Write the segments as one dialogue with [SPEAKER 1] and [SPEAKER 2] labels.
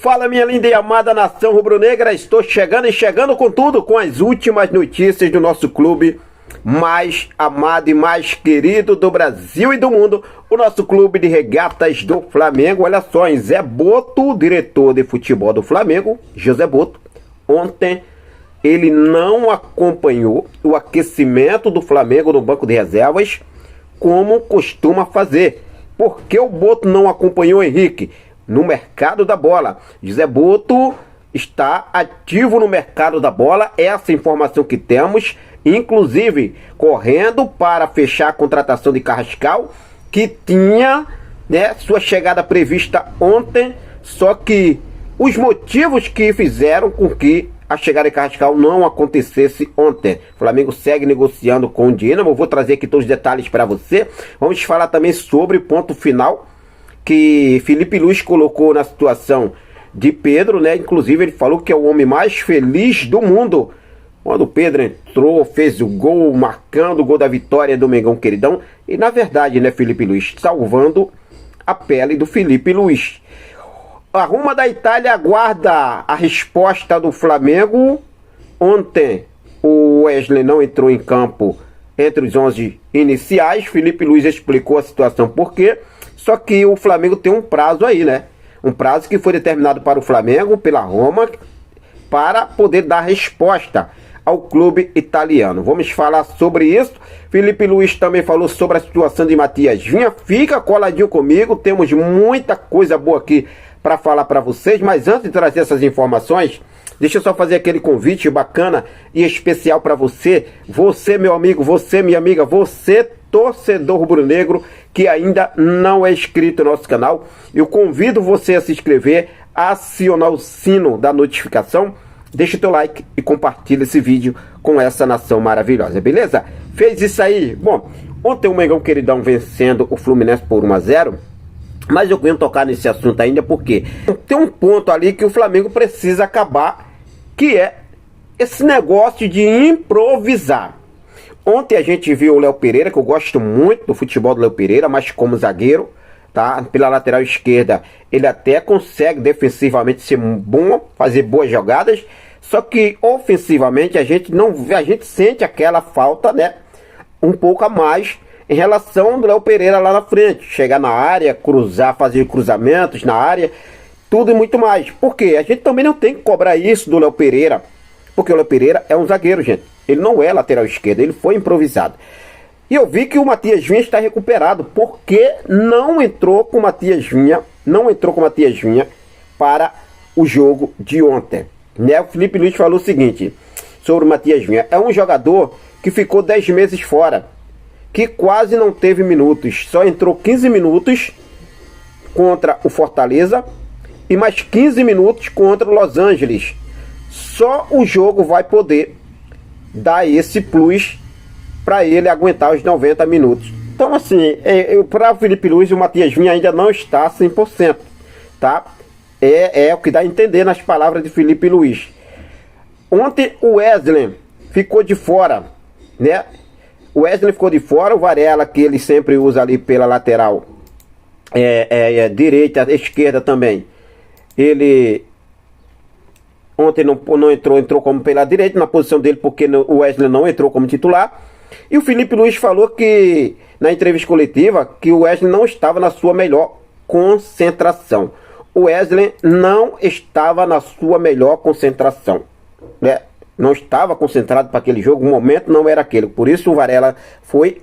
[SPEAKER 1] Fala, minha linda e amada nação rubro-negra, estou chegando e chegando com tudo, com as últimas notícias do nosso clube mais amado e mais querido do Brasil e do mundo, o nosso clube de regatas do Flamengo. Olha só, hein? Zé Boto, diretor de futebol do Flamengo, José Boto, ontem ele não acompanhou o aquecimento do Flamengo no banco de reservas como costuma fazer. Por que o Boto não acompanhou, Henrique? No mercado da bola. José Boto está ativo no mercado da bola, essa informação que temos, inclusive correndo para fechar a contratação de Carrascal, que tinha, né, sua chegada prevista ontem, só que os motivos que fizeram com que a chegada de Carrascal não acontecesse ontem. O Flamengo segue negociando com o Dinamo. Eu vou trazer aqui todos os detalhes para você. Vamos falar também sobre o ponto final que Felipe Luiz colocou na situação de Pedro, né? Inclusive ele falou que é o homem mais feliz do mundo quando o Pedro entrou, fez o gol, marcando o gol da vitória do Mengão queridão. E na verdade, né, Felipe Luiz salvando a pele do Felipe Luiz. A Roma da Itália aguarda a resposta do Flamengo. Ontem o Wesley não entrou em campo entre os 11 iniciais. Felipe Luiz explicou a situação por quê. Só que o Flamengo tem um prazo aí, né? Um prazo que foi determinado para o Flamengo, pela Roma, para poder dar resposta ao clube italiano. Vamos falar sobre isso. Felipe Luiz também falou sobre a situação de Matias Vinha. Fica coladinho comigo, temos muita coisa boa aqui para falar para vocês. Mas antes de trazer essas informações, deixa eu só fazer aquele convite bacana e especial para você. Você, meu amigo, você, minha amiga, você, torcedor rubro-negro, que ainda não é inscrito no nosso canal. Eu convido você a se inscrever, a acionar o sino da notificação, deixa o teu like e compartilha esse vídeo com essa nação maravilhosa, beleza? Fez isso aí? Bom, ontem o Mengão queridão vencendo o Fluminense por 1-0, mas eu venho tocar nesse assunto ainda porque tem um ponto ali que o Flamengo precisa acabar, que é esse negócio de improvisar. Ontem a gente viu o Léo Pereira, que eu gosto muito do futebol do Léo Pereira, mas como zagueiro, tá? Pela lateral esquerda, ele até consegue defensivamente ser bom, fazer boas jogadas, só que ofensivamente a gente sente aquela falta, né? Um pouco a mais em relação do Léo Pereira lá na frente, chegar na área, cruzar, fazer cruzamentos na área, tudo e muito mais. Por quê? A gente também não tem que cobrar isso do Léo Pereira, porque o Léo Pereira é um zagueiro, gente. Ele não é lateral esquerdo, ele foi improvisado. E eu vi que o Matias Vinha está recuperado, porque não entrou com o Matias Vinha, para o jogo de ontem. Né? O Felipe Luiz falou o seguinte sobre o Matias Vinha: é um jogador que ficou 10 meses fora, que quase não teve minutos, só entrou 15 minutos contra o Fortaleza e mais 15 minutos contra o Los Angeles. Só o jogo vai poder dar esse plus para ele aguentar os 90 minutos. Então assim, para o Felipe Luiz, o Matias Vinha ainda não está 100%, tá? É o que dá a entender nas palavras de Felipe Luiz. Ontem o Wesley ficou de fora, né? O Wesley ficou de fora, o Varela, que ele sempre usa ali pela lateral direita, esquerda também, ele ontem não entrou como pela direita, na posição dele, porque o Wesley não entrou como titular. E o Felipe Luiz falou que, na entrevista coletiva, que o Wesley não estava na sua melhor concentração. O Wesley não estava na sua melhor concentração, né? Não estava concentrado para aquele jogo, o momento não era aquele. Por isso o Varela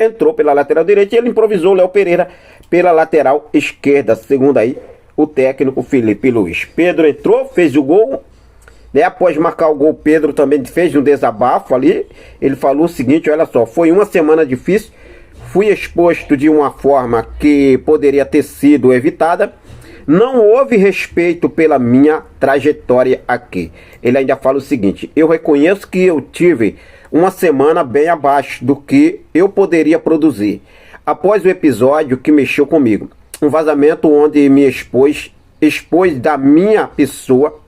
[SPEAKER 1] entrou pela lateral direita e ele improvisou o Léo Pereira pela lateral esquerda, segundo aí o técnico Felipe Luiz. Pedro entrou, fez o gol, né? Após marcar o gol, Pedro também fez um desabafo ali. Ele falou o seguinte: olha só, foi uma semana difícil, fui exposto de uma forma que poderia ter sido evitada, não houve respeito pela minha trajetória aqui. Ele ainda fala o seguinte: eu reconheço que eu tive uma semana bem abaixo do que eu poderia produzir após o episódio que mexeu comigo, um vazamento onde me expôs da minha pessoa,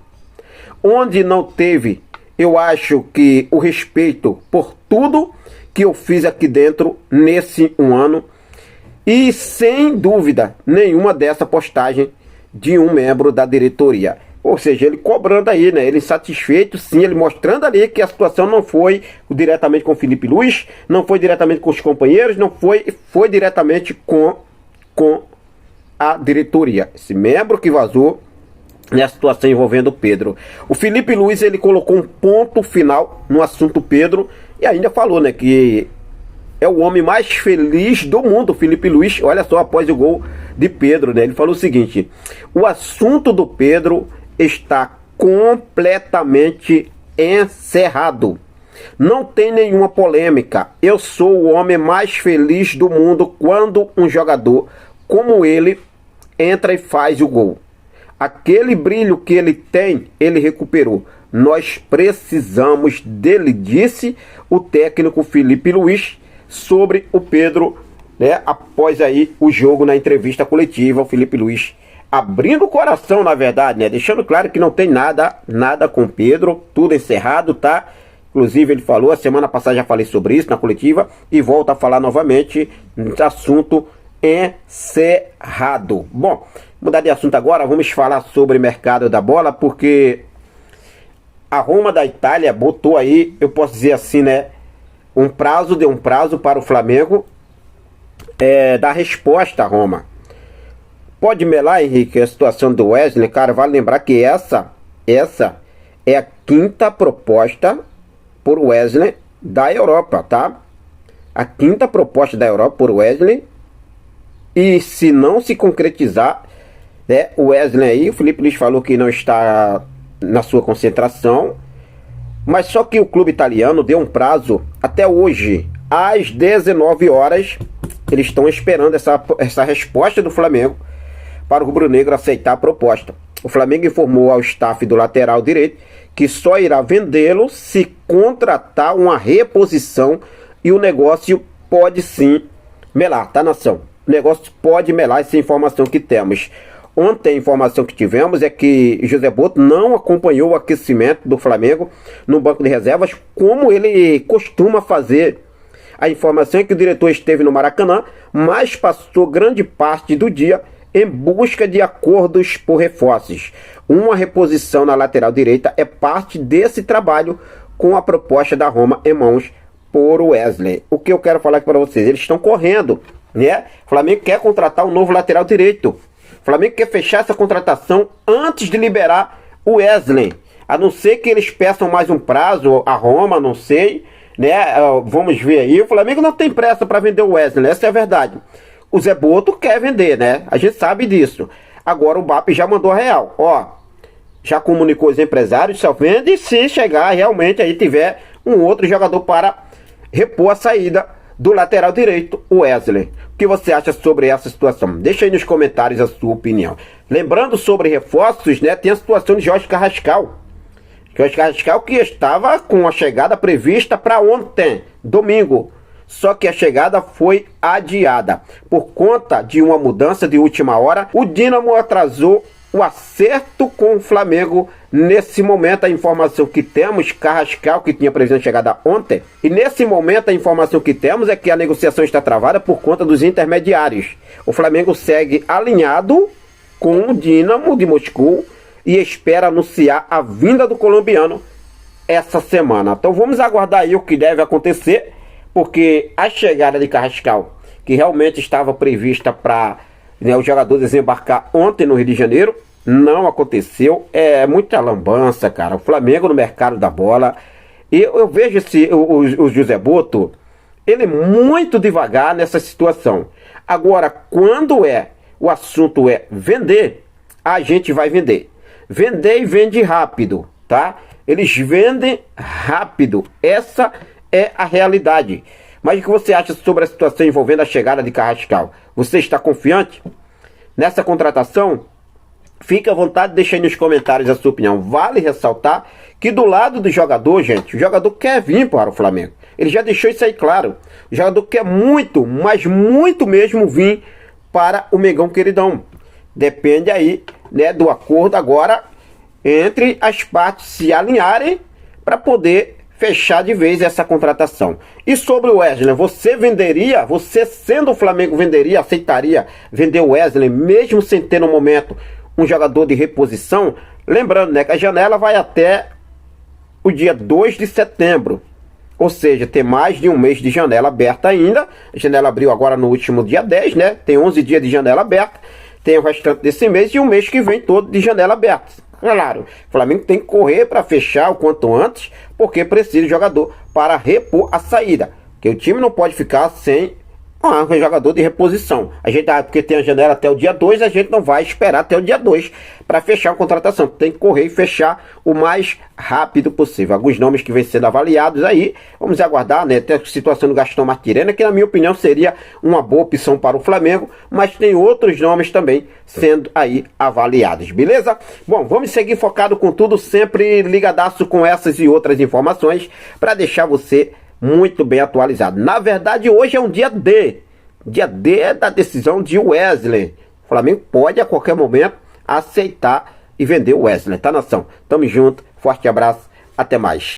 [SPEAKER 1] onde não teve, eu acho, que o respeito por tudo que eu fiz aqui dentro nesse um ano, e sem dúvida nenhuma dessa postagem de um membro da diretoria. Ou seja, ele cobrando aí, né? Ele insatisfeito, sim, ele mostrando ali que a situação não foi diretamente com o Felipe Luiz, não foi diretamente com os companheiros, não foi diretamente com a diretoria. Esse membro que vazou nessa situação envolvendo o Pedro. O Felipe Luiz, ele colocou um ponto final no assunto Pedro e ainda falou, né, que é o homem mais feliz do mundo, o Felipe Luiz, olha só, após o gol de Pedro, né? Ele falou o seguinte: o assunto do Pedro está completamente encerrado. Não tem nenhuma polêmica. Eu sou o homem mais feliz do mundo quando um jogador como ele entra e faz o gol. Aquele brilho que ele tem, ele recuperou. Nós precisamos dele, disse o técnico Felipe Luiz sobre o Pedro, né, após aí o jogo. Na entrevista coletiva, o Felipe Luiz abrindo o coração, na verdade, né, deixando claro que não tem nada com o Pedro, tudo encerrado, tá? Inclusive ele falou, a semana passada já falei sobre isso na coletiva, e volta a falar novamente, assunto encerrado. Bom, mudar de assunto agora, vamos falar sobre o mercado da bola, porque a Roma da Itália botou aí, eu posso dizer assim, né, deu um prazo para o Flamengo dar resposta à Roma. Pode melar, Henrique, a situação do Wesley, cara, vale lembrar que essa é a quinta proposta por Wesley da Europa, tá? A quinta proposta da Europa por Wesley, e se não se concretizar, né, o Wesley aí, o Felipe Luiz falou que não está na sua concentração, mas só que o clube italiano deu um prazo até hoje, às 19 horas, eles estão esperando essa resposta do Flamengo para o rubro-negro aceitar a proposta. O Flamengo informou ao staff do lateral direito que só irá vendê-lo se contratar uma reposição, e o negócio pode sim melar, tá, nação? O negócio pode melar, essa informação que temos. Ontem a informação que tivemos é que José Boto não acompanhou o aquecimento do Flamengo no banco de reservas, como ele costuma fazer. A informação é que o diretor esteve no Maracanã, mas passou grande parte do dia em busca de acordos por reforços. Uma reposição na lateral direita é parte desse trabalho, com a proposta da Roma em mãos por Wesley. O que eu quero falar aqui para vocês, eles estão correndo, né? O Flamengo quer contratar um novo lateral direito. O Flamengo quer fechar essa contratação antes de liberar o Wesley. A não ser que eles peçam mais um prazo, a Roma, não sei, né? Vamos ver aí. O Flamengo não tem pressa para vender o Wesley, essa é a verdade. O Zé Boto quer vender, né? A gente sabe disso. Agora o BAP já mandou a real. Ó, já comunicou os empresários, só vende se chegar realmente aí tiver um outro jogador para repor a saída do lateral direito, o Wesley. O que você acha sobre essa situação? Deixa aí nos comentários a sua opinião. Lembrando sobre reforços, né? Tem a situação de Jorge Carrascal. Jorge Carrascal que estava com a chegada prevista para ontem, domingo. Só que a chegada foi adiada. Por conta de uma mudança de última hora, o Dínamo atrasou o acerto com o Flamengo. Nesse momento, a informação que temos, Carrascal, que tinha previsão de chegada ontem, e nesse momento a informação que temos é que a negociação está travada por conta dos intermediários. O Flamengo segue alinhado com o Dínamo de Moscou e espera anunciar a vinda do colombiano essa semana. Então vamos aguardar aí o que deve acontecer, porque a chegada de Carrascal, que realmente estava prevista para, né, o jogador desembarcar ontem no Rio de Janeiro, não aconteceu. É muita lambança, cara. O Flamengo no mercado da bola. E eu vejo o José Boto, ele muito devagar nessa situação. Agora, quando o assunto é vender, a gente vai vender. Vender e vende rápido, tá? Eles vendem rápido. Essa é a realidade. Mas o que você acha sobre a situação envolvendo a chegada de Carrascal? Você está confiante nessa contratação? Fique à vontade, deixa aí nos comentários a sua opinião. Vale ressaltar que do lado do jogador, gente, o jogador quer vir para o Flamengo. Ele já deixou isso aí claro. O jogador quer muito, mas muito mesmo vir para o Mengão queridão. Depende aí, né, do acordo agora entre as partes se alinharem para poder fechar de vez essa contratação. E sobre o Wesley, você venderia, você sendo o Flamengo venderia, aceitaria vender o Wesley, mesmo sem ter no momento um jogador de reposição? Lembrando, né, que a janela vai até o dia 2 de setembro. Ou seja, tem mais de um mês de janela aberta ainda. A janela abriu agora no último dia 10, né? Tem 11 dias de janela aberta. Tem o restante desse mês e o mês que vem todo de janela aberta. Claro, o Flamengo tem que correr para fechar o quanto antes, porque precisa de jogador para repor a saída. Porque o time não pode ficar sem um jogador de reposição. A gente, porque tem a janela até o dia 2, a gente não vai esperar até o dia 2 para fechar a contratação. Tem que correr e fechar o mais rápido possível. Alguns nomes que vêm sendo avaliados aí, vamos aguardar, né? Tem a situação do Gastão Martirena, que na minha opinião seria uma boa opção para o Flamengo, mas tem outros nomes também sendo aí avaliados, beleza? Bom, vamos seguir focado com tudo, sempre ligadaço com essas e outras informações, para deixar você muito bem atualizado. Na verdade, hoje é um dia D. Dia D da decisão de Wesley. O Flamengo pode a qualquer momento aceitar e vender o Wesley, tá, nação? Tamo junto, forte abraço, até mais.